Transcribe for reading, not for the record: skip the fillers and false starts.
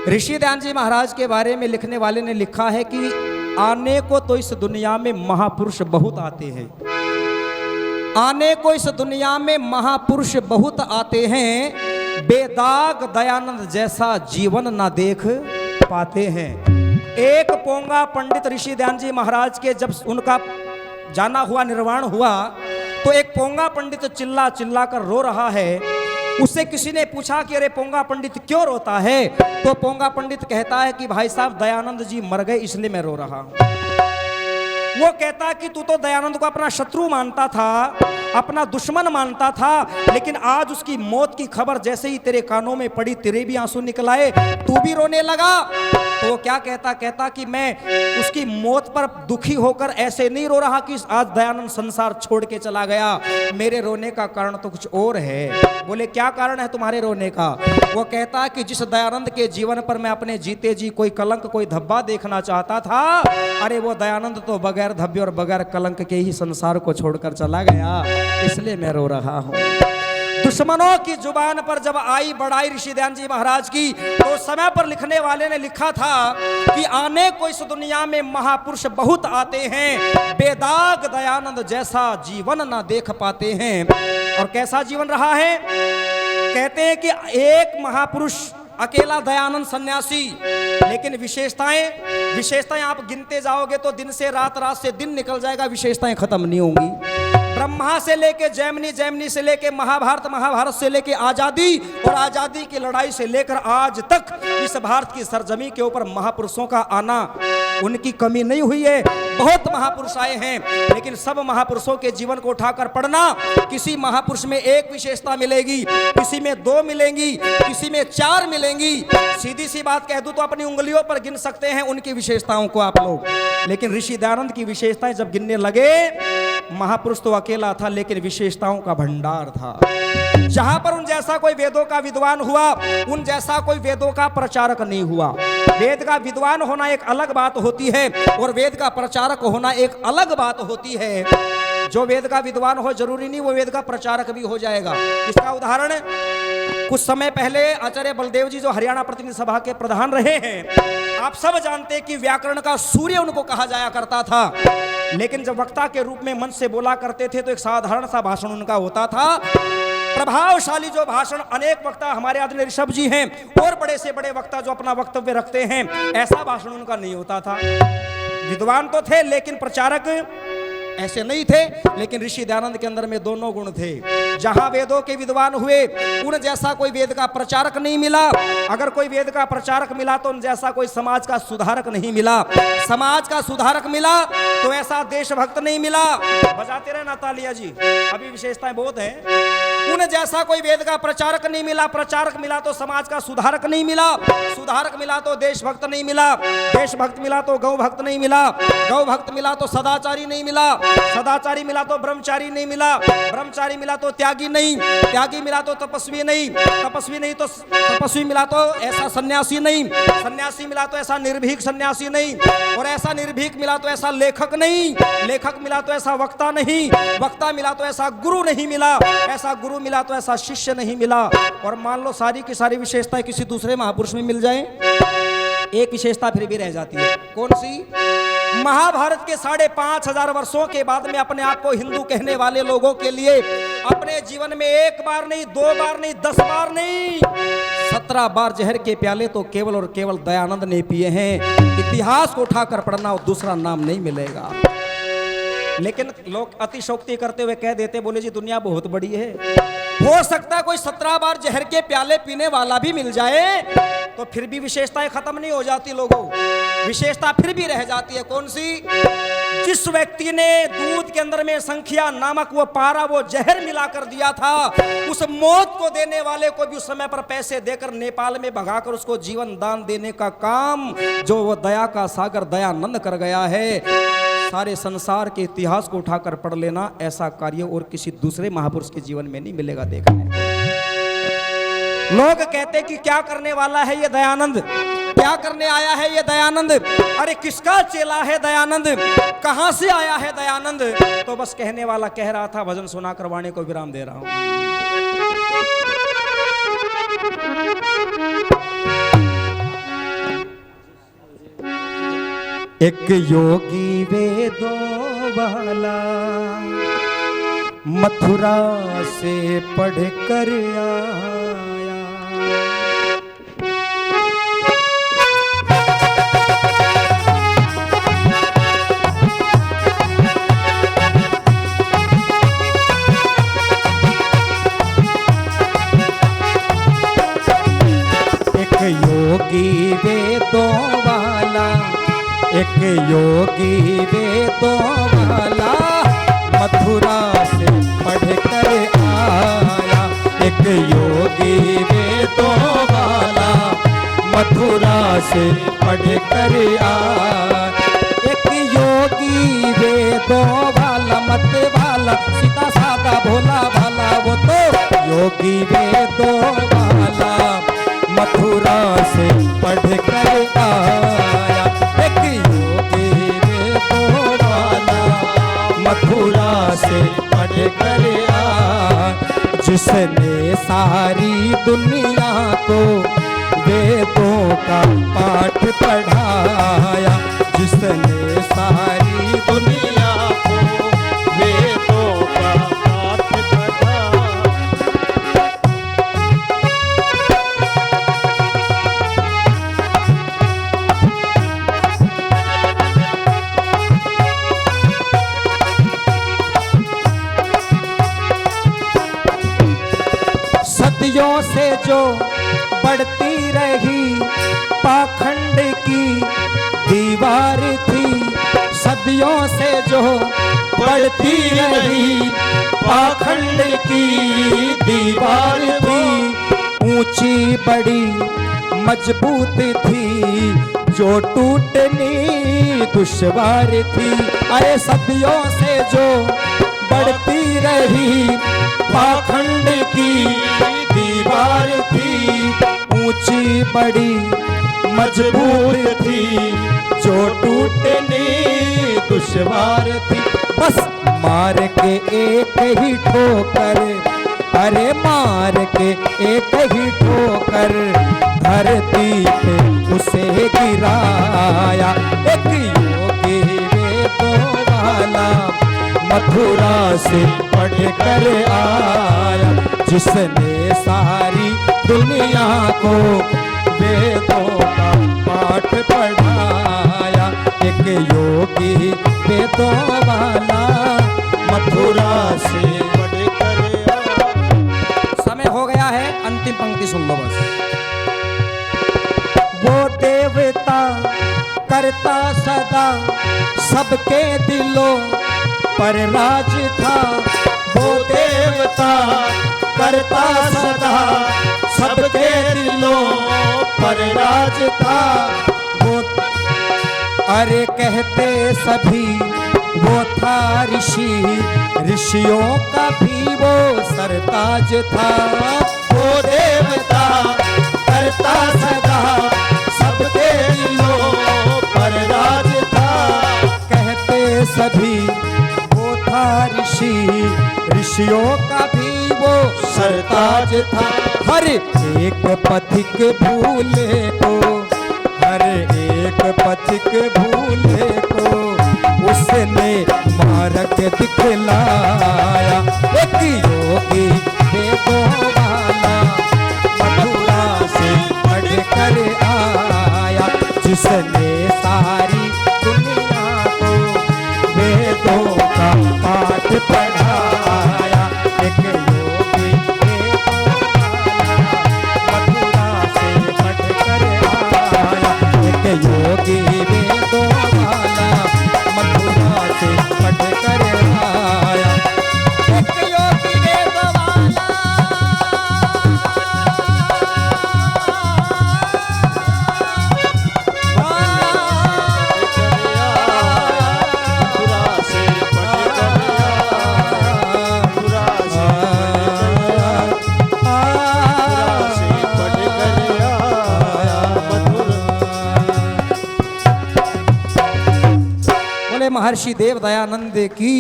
ऋषि ध्यान जी महाराज के बारे में लिखने वाले ने लिखा है कि आने को तो इस दुनिया में महापुरुष बहुत आते हैं, आने को इस दुनिया में महापुरुष बहुत आते हैं, बेदाग दयानंद जैसा जीवन ना देख पाते हैं। एक पोंगा पंडित ऋषि ध्यान जी महाराज के जब उनका जाना हुआ, निर्वाण हुआ, तो एक पोंगा पंडित चिल्ला चिल्ला कर रो रहा है। उससे किसी ने पूछा कि अरे पोंगा पंडित क्यों रोता है? तो पोंगा पंडित कहता है कि भाई साहब दयानंद जी मर गए इसलिए मैं रो रहा हूं। वो कहता कि तू तो दयानंद को अपना शत्रु मानता था, अपना दुश्मन मानता था, लेकिन आज उसकी मौत की खबर जैसे ही तेरे कानों में पड़ी तेरे भी आंसू निकल आए, तू भी रोने लगा। तो वो क्या कहता कि मैं उसकी मौत पर दुखी होकर ऐसे नहीं रो रहा कि आज दयानंद संसार छोड़ के चला गया, मेरे रोने का कारण तो कुछ और है। बोले क्या कारण है तुम्हारे रोने का? वो कहता कि जिस दयानंद के जीवन पर मैं अपने जीते जी कोई कलंक कोई धब्बा देखना चाहता था, अरे वो दयानंद तो बगैर धब्बे और बगैर कलंक के ही संसार को छोड़कर चला गया, इसलिए मैं रो रहा हूं। दुश्मनों की जुबान पर जब आई बड़ाई ऋषि ध्यान जी महाराज की, तो समय पर लिखने वाले ने लिखा था कि आने को इस दुनिया में महापुरुष बहुत आते हैं, बेदाग दयानंद जैसा जीवन ना देख पाते हैं। और कैसा जीवन रहा है? कहते हैं कि एक महापुरुष अकेला दयानंद सन्यासी, लेकिन विशेषताएं आप गिनते जाओगे तो दिन से रात, रात से दिन निकल जाएगा, विशेषताएं खत्म नहीं होंगी। ब्रह्मा से लेके जैमिनी, जैमिनी से लेके महाभारत, महाभारत से लेके आजादी और आजादी की लड़ाई से लेकर आज तक इस भारत की सरजमी के ऊपर महापुरुषों का आना, उनकी कमी नहीं हुई है। बहुत महापुरुष आए हैं, लेकिन सब महापुरुषों के जीवन को उठाकर पढ़ना, किसी महापुरुष में एक विशेषता मिलेगी, किसी में दो मिलेंगी, किसी में चार मिलेंगी। सीधी सी बात कह दूं तो अपनी उंगलियों पर गिन सकते हैं उनकी विशेषताओं को आप लोग, लेकिन ऋषि दयानंद की विशेषताएं जब गिनने लगे, महापुरुष तो अकेला था लेकिन विशेषताओं का भंडार था। जहां पर उन जैसा कोई वेदों का विद्वान हुआ, उन जैसा कोई वेदों का प्रचारक नहीं हुआ। वेद का विद्वान होना एक अलग बात होती है और वेद का प्रचारक होना एक अलग बात होती है। जो वेद का विद्वान हो जरूरी नहीं वो वेद का प्रचारक भी हो जाएगा। इसका उदाहरण कुछ समय पहले आचार्य बलदेव जी जो हरियाणा प्रतिनिधि सभा के प्रधान रहे हैं, आप सब जानते हैं कि व्याकरण का सूर्य उनको कहा जाया करता था, लेकिन जब वक्ता के रूप में मंच से बोला करते थे तो एक साधारण सा भाषण उनका होता था। प्रभावशाली जो भाषण अनेक वक्ता हमारे आदरणीय ऋषभ जी हैं और बड़े से बड़े वक्ता जो अपना वक्तव्य रखते हैं, ऐसा भाषण उनका नहीं होता था। विद्वान तो थे लेकिन प्रचारक ऐसे नहीं थे, लेकिन ऋषि दयानंद के अंदर में दोनों गुण थे। जहां वेदों के विद्वान हुए, उन जैसा कोई वेद का प्रचारक नहीं मिला। अगर कोई वेद का प्रचारक मिला तो उन जैसा कोई समाज का सुधारक नहीं मिला। समाज का सुधारक मिला तो ऐसा देशभक्त नहीं मिला। बजाते रहे ना तालियां जी, अभी विशेषताएं बहुत हैं। उन जैसा कोई वेद का प्रचारक नहीं मिला। प्रचारक मिला तो समाज का सुधारक नहीं मिला। सुधारक मिला तो देशभक्त नहीं मिला। देशभक्त मिला तो गौ भक्त नहीं मिला। गौ भक्त मिला तो सदाचारी नहीं मिला। सदाचारी मिला तो ब्रह्मचारी नहीं मिला। ब्रह्मचारी मिला तो त्यागी नहीं। त्यागी मिला तो तपस्वी नहीं। तपस्वी नहीं तो तपस्वी मिला तो ऐसा सन्यासी नहीं। सन्यासी मिला तो ऐसा निर्भीक सन्यासी नहीं। और ऐसा निर्भीक मिला तो ऐसा लेखक नहीं। लेखक मिला तो ऐसा वक्ता नहीं। वक्ता मिला तो ऐसा गुरु नहीं मिला। ऐसा गुरु मिला तो ऐसा शिष्य नहीं मिला। और मान लो सारी की सारी विशेषताएं किसी दूसरे महापुरुष में मिल जाए, एक विशेषता फिर भी रह जाती है। कौन सी? महाभारत के 5,500 वर्षों के बाद में अपने आप को हिंदू कहने वाले लोगों के लिए अपने जीवन में एक बार नहीं, दो बार नहीं, 10 बार नहीं, 17 बार जहर के प्याले तो केवल और केवल दयानंद ने पिए हैं। इतिहास को उठाकर पढ़ना और दूसरा नाम नहीं मिलेगा। लेकिन लोग अतिशोक्ति करते हुए कह देते, बोले जी दुनिया बहुत बड़ी है, हो सकता है कोई 17 बार जहर के प्याले पीने वाला भी मिल जाए, तो फिर भी विशेषताएं खत्म नहीं हो जाती लोगों। विशेषता फिर भी रह जाती है। कौन सी? जिस व्यक्ति ने दूध के अंदर में संख्या नामक वो पारा, वो जहर मिलाकर दिया था, उस मौत को देने वाले को भी उस समय पर पैसे देकर नेपाल में भगाकर उसको जीवन दान देने का काम जो वो दया का सागर दयानंद कर गया है। सारे संसार के इतिहास को उठाकर पढ़ लेना, ऐसा कार्य और किसी दूसरे महापुरुष के जीवन में नहीं मिलेगा देखने। लोग कहते कि क्या करने वाला है ये दयानंद, क्या करने आया है ये दयानंद, अरे किसका चेला है दयानंद, कहां से आया है दयानंद। तो बस कहने वाला कह रहा था, भजन सुनाकर वाणी को विराम दे रहा हूं। एक योगी वेदों वाला मथुरा से पढ़ कर आया। एक योगी वेदों वाला, एक योगी वेदों वाला मथुरा से पढ़ कर आया। एक योगी वेदों वाला मथुरा से पढ़ कर आया। एक योगी वेदों वाला मत वाला सीधा साधा भोला भाला, वो तो योगी वेदों वाला मथुरा से पढ़ कर आया। एक योगी वेदों वाला मथुरा से पढ़ कर आया। जिसने सारी दुनिया को वेदों का पाठ पढ़ाया। जिसने सारी दुनिया को वेदों का पाठ पढ़ाया। सदियों से जो बढ़ती रही पाखंड की दीवार थी। सदियों से जो बढ़ती रही पाखंड की दीवार थी। ऊंची बड़ी मजबूत थी, जो टूटनी दुश्वार थी। अरे सदियों से जो बढ़ती रही पाखंड की दीवार थी। ऊंची बड़ी मजबूत थी, जो टूटनी दुश्वार थी। बस मार के एक ही ठोकर, अरे मार के एक ही ठोकर धरती पे उसे गिराया। एक योगी वेदों वाला मथुरा से पढ़ कर आया। जिसने सारी दुनिया को वेदों का पाठ पढ़ाया। एक योगी वेदों वाला मथुरा से पढ़ कर आया। समय हो गया है, अंतिम पंक्ति सुन लो बस। वो देवता करता सदा सबके दिलों पर राज था। वो देवता करता सदा सबके दिलों पर राज था। वो अरे कहते सभी वो था ऋषि, ऋषियों का भी वो सरताज था। वो देवता करता सदा सबके दिलों पर राज था। कहते सभी वो था ऋषि, ऋषियों का भी वो सरताज था। हर एक पथिक भूले को, हर एक पथिक भूले को उसने मार्ग दिखलाया। एक योगी वेदों वाला मथुरा से पढ़ कर आया। जिसने सारी दुनिया को वेदों का पाठ पढ़ाया। एक योगी वेदों वाला मथुरा से पढ़ कर आया। एक योगी वेदों वाला मथुरा से पढ़ कर आया। एक योगी वेदों वाला महर्षि देव दयानंद की